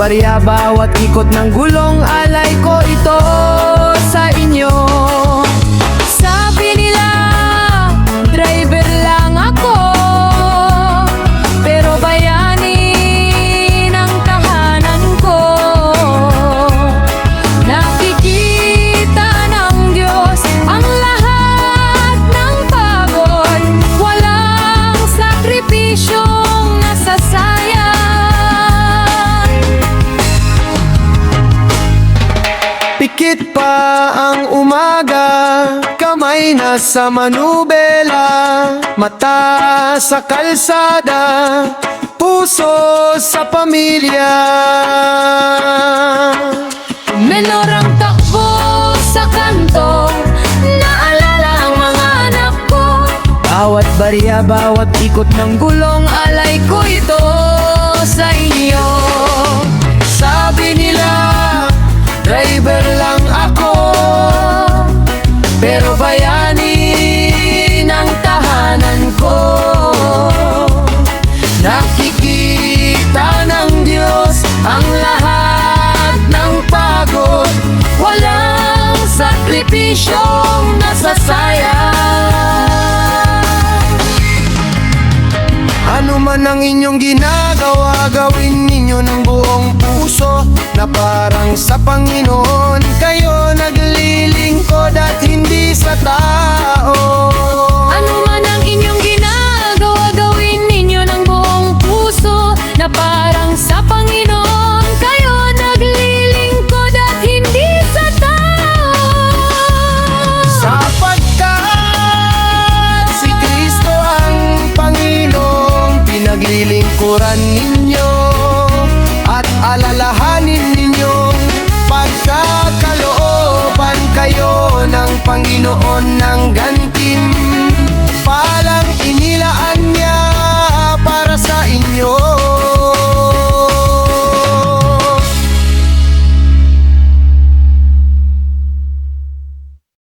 barya, bawat ikot ng gulong, alay ko ito sa inyo. Sabi nila, driver lang ako, pero bayani ng tahanan ko. Nakikita ng Diyos ang lahat ng pagod, walang sakripisyong nasasayang. Pikit pa ang umaga, kamay na sa manubela, mata sa kalsada, puso sa pamilya. Menor ang takbo sa kanto, naalala ang mga anak ko. Bawat barya, bawat ikot ng gulong, alay ko ito sa inyo. Sabi nila, driver lang ako, pero bayani ng tahanan ko. Nakikita ng Diyos ang lahat ng pagod, walang sakripisyong nasasayang. Ano man ang inyong ginagawa, gawin ninyo ng buong puso, na parang sa Panginoon kayo naglilingkod at hindi sa tao. Ano man ang inyong ginagawa, gawin ninyo ng buong puso, na parang sa Panginoon kayo naglilingkod at hindi sa tao. Sapagkat si Kristo ang Panginoong pinaglilingkuran